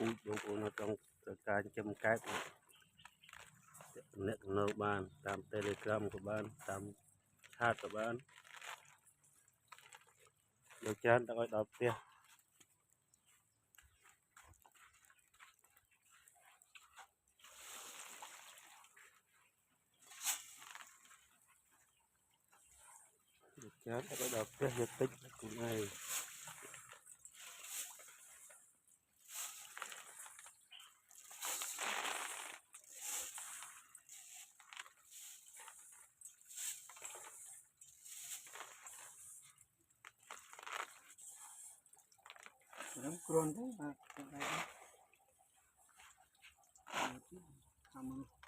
pui vô nó trong cái châm cái nét nâu ban tam telegram của ban tam chat của ban được chân đã gọi đọc tiền được chân đã gọi đọc tiền được tích của này Dalam kurun tu, kamu